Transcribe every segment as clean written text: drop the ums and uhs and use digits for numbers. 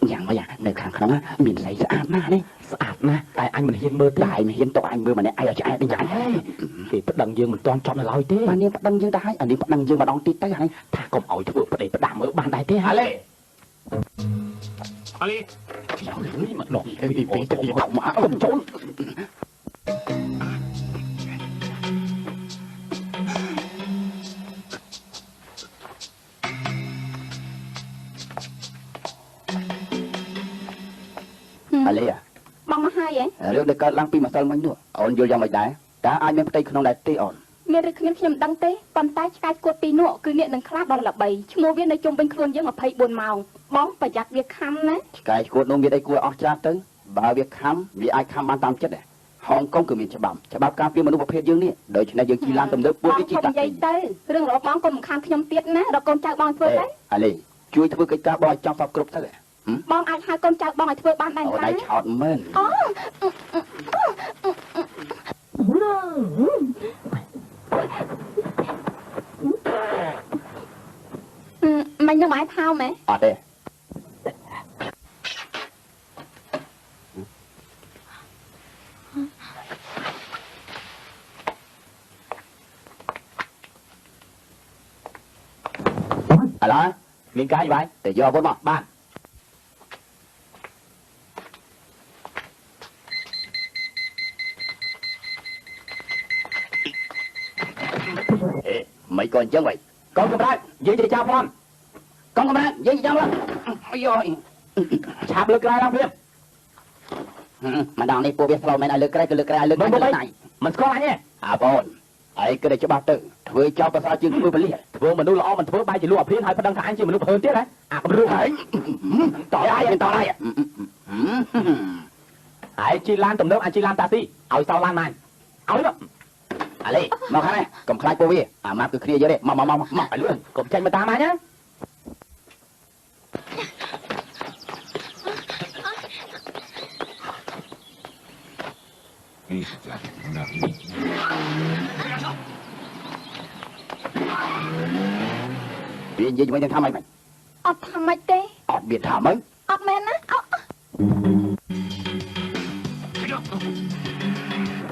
อย่างว่าในครั้งครั้งนั้นมีใส่สะอาดมากนี่สะอาดนะแต่อันมันเห็นมือได้มันเห็นตัวอันมือมันเนี่ยไอ้จะไอ้ได้ยังไงthì bắt đằng dương mình toàn chọn là lôi thế mà nên bắt đằng dương đái anh đi bắt đằng dương mà đong tít tới hay thà cùng ổi thưa bắt đây bắt đàm ở bàn đài thế hả lê Ali mà đọc cái gì cái tổng mà không trốn Ali à băng mà hai vậy được được lang pi mà sao mấy nữa ổn vô trong mày đái đã ai men tay không đái tê ổn មានឬគ្មានខ្ញុំដឹងទេប៉ុន្តែឆ្កែស្គួតពីរនោះគឺអ្នកនឹងខ្លាចដល់ល្បីឈ្មោះវានៅជុំវិញខ្លួនយើង24ម៉ោងបងប្រយ័ត្នវាខំណាឆ្កែស្គួតនោះមានអីគួរអស់ចាស់ទៅបើវាខំវាអាចខំបានតាមចិត្តដែរហុងកុងគឺមានច្បាប់ការពារមនុស្សប្រភេទយើងនេះដូច្នេះយើងជិះឡានទំនើបពួកវាជិះតាក់និយាយទៅរឿងរបស់បងកុំខានខ្ញុំទៀតណាដល់កូនចៅបងធ្វើទៅអាលីជួយធ្វើកិច្ចការបងឲ្យចង់សពគ្រប់ទៅបងអាចហៅកូនចៅបងឲ្យធ្វើបានដែរណាដៃឆោតមែនមិននឹងបាយថោមែអត់ទេឥឡូវមានកាយបាយទៅយកពុនមកបានmấy con chân vậy con cầm ra dây dây chào con cầm ra dây chào lắm ôi rồi chạp lực ra lắm phim mà đằng này cô biết sao mày lại lực cái lực này mình có ai nhé à bon ấy cái này cho ba tự thuê cho ba sao chưa thuê bali thuê mình nuôi lo mình thuê bay chỉ lúa phiến hai phần đăng thang chỉ mình nuôi hơn tiếc đấy à mình nuôi ấy tỏi ai mình tỏi đây ấy chi lan tầm nước anh chi lan ta tí ao sao lan này ao đó Ali, mau khá này, cầm khai cô về, mà cứ kia dưới đây, mau, phải luôn, cầm tranh mà ta mà nhá. Chuyện gì vậy thằng mày? Thằng mày tê. Biệt thằng mấy? Men á.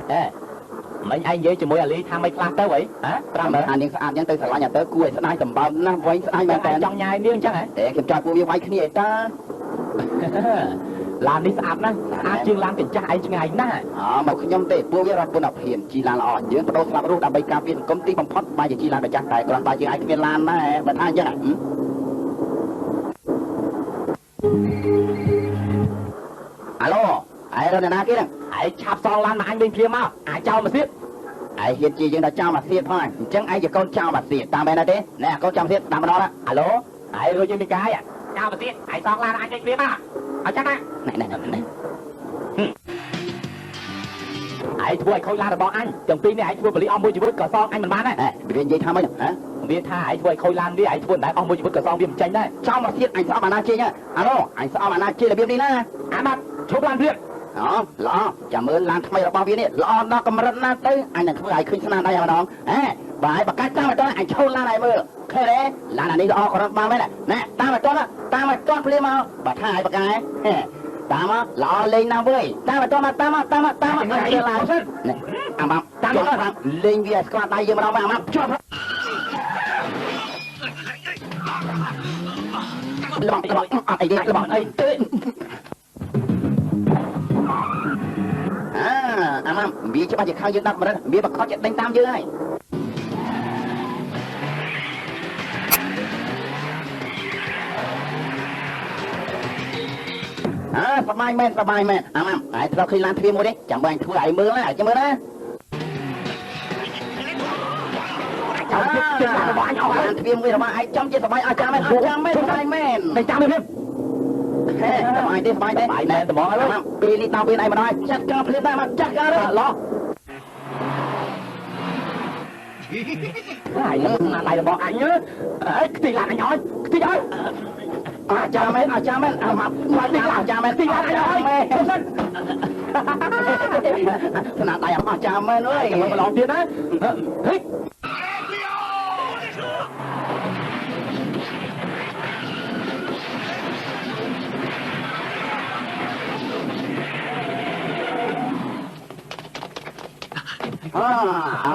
Ê. Mấy anh với cho mỗi Ali tham mấy class tới vậy hả? Anh điên anh nhắn tới salon nhà tới cua anh tầm bao năm quay anh mà trong nhà điên chắc hả? Để kiểm tra cô vay cái này ta. Làm đi sạp nè, chương làm kiểm tra anh ngày nè. Mà khi nhom tệ cô với ra cô nạp hiền chỉ là ở dưới đâu làm đâu đam bay cà phê công ty bằng phốt ba giờ chỉ làm để trang tài còn ba giờ anh viên làm nè, bận ai chứ hả? Alo, ai rồi nè kia nè. Ai chạp xong lan mà anh bên kia mau ai cho mà xiết ai hiện chi nhưng đã cho mà xiết thôi chẳng ai chỉ con cho mà xiết tao bên này thế nè con cho mà xiết tao bên đó đó alo ai rồi như cái à cho mà xiết ai xong lan anh bên kia mau ở chắc này này ai thua ai khôi lan là bọn anh chồng tin này ai thua bởi ông mua chỉ vứt cờ son anh mình bán này vì gì tham ấy hả biết tha ai thua ai khôi lan đi ai thua đại ông mua chỉ vứt cờ son vì mình tranh đấy cho mà xiết anh sao mà na chia nhá alo anh sao mà na chia là biết đi nè mặt chụp lan riêng đó lọ chả mơ lan thay bao viên này lọ nó cầm rận na tới anh là thua ai khinh sang đây mà đón bài bạc cách tao mà cho anh châu lan này mơ thế đấy lan này lọ còn bao mấy này nè tao mà cho plei mau bạc hai bạc cái tao mà lọ lên nào với tao mà anh chơi lại này à mà tao mà lên việt qua tay giờ mà đâu mà cho bọn ấy mà vì cho ba chỉ khao dương đập mà đó vì bà khó chạy đánh tam dương này sắp mai men mà ai sau khi lan thêm một đấy chẳng bao anh thua lại mưa lại chứ mưa đó lan thêm với mà ai trong chứ sắp mai ai cha men đây cha men sắp mai đây tao bỏ luôn đi tao bên này mà nói chắc cao lên đây mà chắc cao đấy lo này là bọn anh nhớ thì là anh nói thì nói cha men mà đi làm cha men thì là anh nói không xin thế nào tại mà cha men ơi mà lộn tiền đấy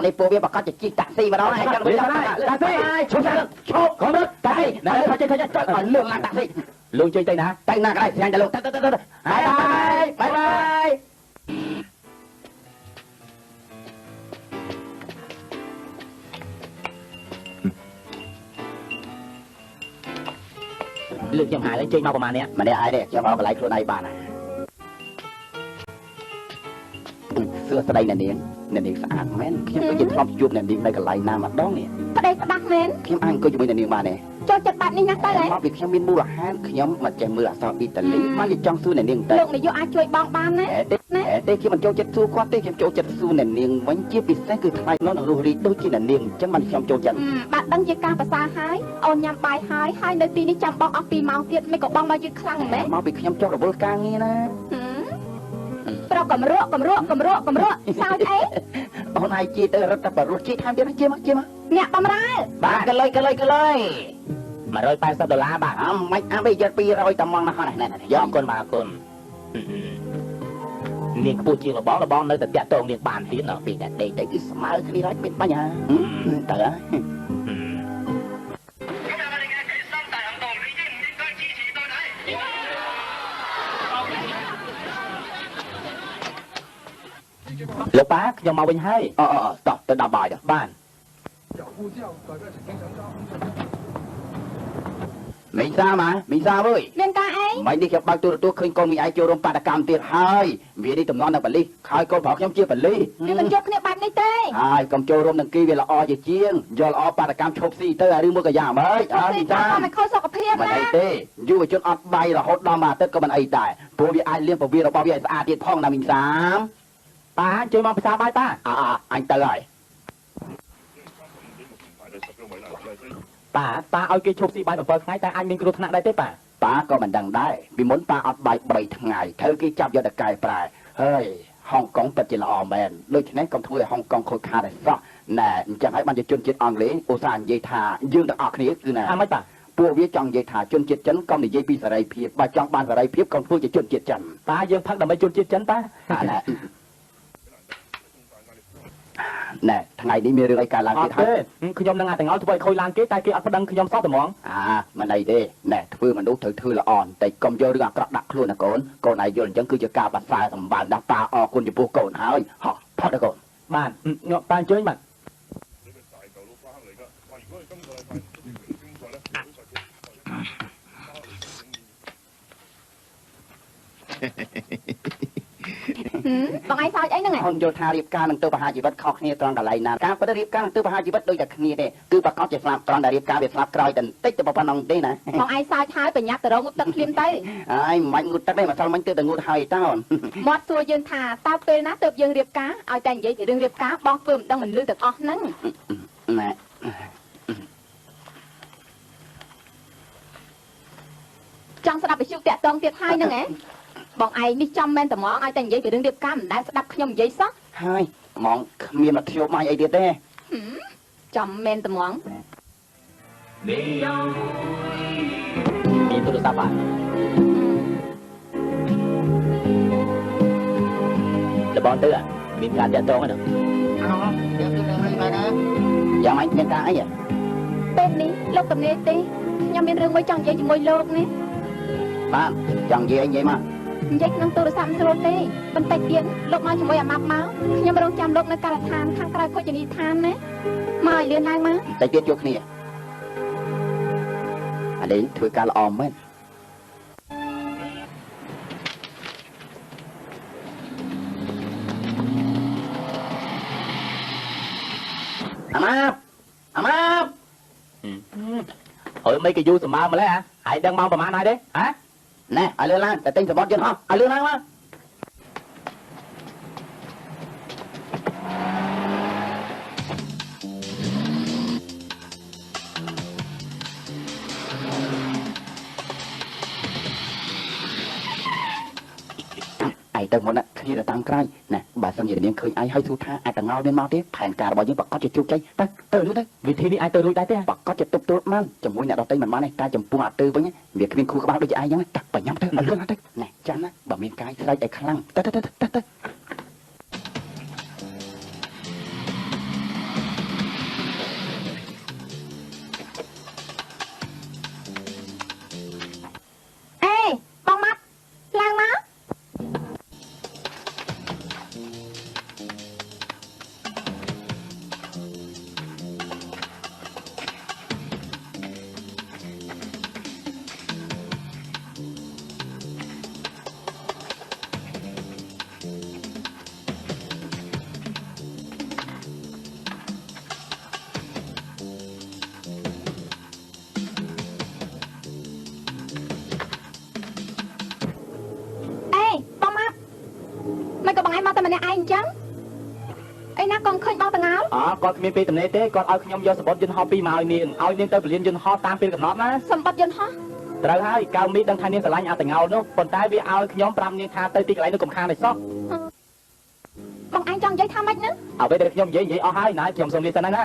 នេះពួកវាប្រកាសជាជិះតាក់ស៊ីម្ដងហើយចាំមើលតាក់ស៊ីឈប់ឈប់ខំមើលតាក់ស៊ីណែថាចេះឲ្យលឿនឡើងតាក់ស៊ីលឿនចេញទៅណាក៏ដោយស្ញាញ់ទៅលោកទៅបាយលើកខ្ញុំហៅចេញមកប្រហែលនេះម្នាក់ឯងទេខ្ញុំមកកន្លែងខ្លួនឯងបានហើយសួស្ដីអ្នកនាងស្អាតមែនខ្ញុំក៏ជាធ្លាប់ជួបអ្នកនាងនៅកន្លែងណាម្ដងនេះប្តីផ្ដាស់មែនខ្ញុំអង្គុយជាមួយអ្នកនាងបានទេចូលចិត្តបែបនេះណាស់ទៅហ៎មកពីខ្ញុំមានមូលហេតុខ្ញុំមិនចេះមើលអក្សរអ៊ីតាលីមកនិយាយចង់សួរអ្នកនាងទៅលោកនាយកអាចជួយបងបានណាទេខ្ញុំមិនចូលចិត្តសួរគាត់ទេខ្ញុំចូលចិត្តសួរអ្នកនាងវិញជាពិសេសគឺថ្លៃនោះនឹងរស់រីកដូចជាអ្នកនាងអញ្ចឹងបានខ្ញុំចូលចិត្តបាទដឹងជាការប្រសើរហើយអូនញ៉ាំបាយហើយនៅទីនេះចាំបងអស់2ម៉ោងទៀតមិនក៏បងមកយឺតខ្លាំងមែនមកពីខ្ញុំចង់រវល់ការងារណាប្រកកំរក់សើចអីអូនឯងជីទៅរត់តែបរោះជីថែមទៀតជាមកអ្នកបំរើបាទកលុយ$180បាទមិនអាបីយក200តំងណាស់ហ្នឹងយកអរគុណបាទអរគុណនាងខ្ពស់ជាងរបស់នៅតែតាក់តងនាងបានទៀតណាពីតែដេកទៅគឺស្មើគ្នាហើយមានបញ្ហាទៅហើយលោកប៉ាខ្ញុំមកវិញហើយតោះទៅដល់បាយបានមីសាអើយមានការអីមិននេះខ្ញុំបើកទូរទស្សន៍ឃើញកូនមីឯងចូលរួមបាតកម្មទៀតហើយវានេះតំណតែបលិសហើយកូនប្រុសខ្ញុំជាបលិសវាមិនយកគ្នាបែបនេះទេហើយកុំចូលរួមនឹងគេវាល្អជាជាងយល់ល្អបាតកម្មឈប់ស៊ីទៅឬមួយក៏យ៉ាងម៉េចមីសាមិនខុសសុខភាពណាមិនអីទេយុវជនអត់បាយរហូតដល់មួយអាទិត្យក៏មិនអីដែរព្រោះវាអាចលាងពវារបស់វាឲ្យស្អាតទៀតផងណាមីសាប៉ាជួយមកភាសាបាយប៉ាអញទៅហើយប៉ាឲ្យគេឈប់ស៊ីបាយ7ថ្ងៃតែអញមានគ្រោះថ្នាក់ដែរទេប៉ាក៏មិនដឹងដែរពីមុនប៉ាអត់បាយ3ថ្ងៃត្រូវគេចាប់យកទៅកែប្រែហើយហុងកុងពិតជាល្អមែនដូច្នេះកុំធ្វើឲ្យហុងកុងខូចខាតឲ្យសោះណែអញ្ចឹងហើយបានជាជនជាតិអង់គ្លេសឧស្សាហ៍និយាយថាយើងទាំងអស់គ្នាគឺណាមិនប៉ាពួកវាចង់និយាយថាជនជាតិចិនកុំនិយាយពីសេរីភាពបើចង់បានសេរីភាពកុំធ្វើជាជនជាតិចិនប៉ាយើងផឹកដើម្បីជនជាតិចិនប៉ាណែថ្ងៃនេះមានរឿងអីកើតឡើងទៀតហើយខ្ញុំនឹងទាំងអស់ធ្វើឲ្យខូចឡើងគេតែគេអត់ប្តឹងខ្ញុំសោះតែហ្មងមិនអីទេណែធ្វើមនុស្សត្រូវធ្វើល្អតែកុំយករឿងអាក្រក់ដាក់ខ្លួនណាកូនកូនឯងយល់អញ្ចឹងគឺជាការបាត់ផ្សាយសម្បើមដល់ប៉ាអរគុណចំពោះកូនហើយហោះផុតទៅកូនបាទញក់ប៉ាអញ្ជើញបាទបងឯងសើចអីហ្នឹងខ្ញុំយល់ថារៀបការនឹងទៅបហាជីវិតខុសគ្នាត្រង់កន្លែងណាការពិតរៀបការនឹងទៅបហាជីវិតដូចតែគ្នាទេគឺប្រកបជាស្លាប់ត្រង់តែរៀបការវាស្លាប់ក្រោយតែបន្តិចទៅប៉ុណ្ណឹងទេណាបងឯងសើចហើយប្រញាប់ទៅរកងូតទឹកភ្លាមទៅហើយមិនងូតទឹកទេម្សិលមិញទៅតែងូតហើយតើមាត់សួរយើងថាតើពេលណាទើបយើងរៀបការឲ្យតែនិយាយពីរឿងរៀបការបងធ្វើមិនដឹងមិនលឺទាំងអស់ហ្នឹងណែចង់ស្ដាប់វិទ្យុតាក់តងទៀតហើយហ្នឹងហ៎បងឯងនេះចំមែនតែហ្មងឲ្យតែនិយាយពីរឿងរៀបការមិនដែលស្ដាប់ខ្ញុំនិយាយសោះហើយហ្មងគ្មានមធ្យោបាយអីទៀតទេចំមែនតែហ្មងមានទូរស័ព្ទបាទលបងទៅមានការតាក់ទងហ្នឹងយ៉ាងម៉េចមានការអីពេលនេះលោកតំណេទេខ្ញុំមានរឿងមួយចង់និយាយជាមួយលោកនេះបាទចង់និយាយអីនិយាយមកនិយាយក្នុងទូរស័ព្ទស្រួលទេបន្តិចទៀតលោកមកជាមួយអាម៉ាប់មកខ្ញុំរងចាំលោកនៅការដ្ឋានខាងក្រៅភោជនីយដ្ឋានណាមកឲ្យលឿនឡើងមកតែទៀតជួបគ្នាអានេះធ្វើការល្អមែនអាម៉ាប់ហើយមិនក៏យូរសម្បើម្លេះហើយដឹងមកប្រហែលហើយទេហ៎ណែឲ្យលឿនឡើងតែទិញសបត់យន្តហោះឲ្យលឿនឡើងមកឯទៅមុនគ្នាទៅតាមក្រោយណែបើសិនជានាងឃើញឯងហើយសួរថាអាចតងោមានមកទេផែនការរបស់យើងប្រកាសជាជោគជ័យទៅលឿនទៅវិធីនេះអាចទៅរួចដែរទេប្រកាសជាទប់ទល់បានជាមួយអ្នកដទៃមិនបានទេតែចំពោះអាទើវិញវាគ្មានគូក្បាលដូចឯងចឹងតែបញ្ញាប់ទៅលឿនទៅណែចាំណាបើមានកាយស្រែកឲ្យខ្លាំងទៅ ឯងចឹងអីណាកុំឃើញបងតងោល គាត់គ្មានពេលទំនេរទេគាត់ឲ្យខ្ញុំយកសម្បត្តិយន្តហោះ2មកឲ្យនាងទៅពលានយន្តហោះតាមពេលកំណត់ណា សម្បត្តិយន្តហោះ ត្រូវហើយកៅមីដឹងថានាងស្រឡាញ់អាតងោលនោះប៉ុន្តែវាឲ្យខ្ញុំប្រាប់នាងថាទៅទីកន្លែងនោះកុំខានឲ្យសោះ បងឯងចង់និយាយថាម៉េចហ្នឹង អ្វីដែលខ្ញុំនិយាយអស់ហើយណាខ្ញុំសូមលាសិនណា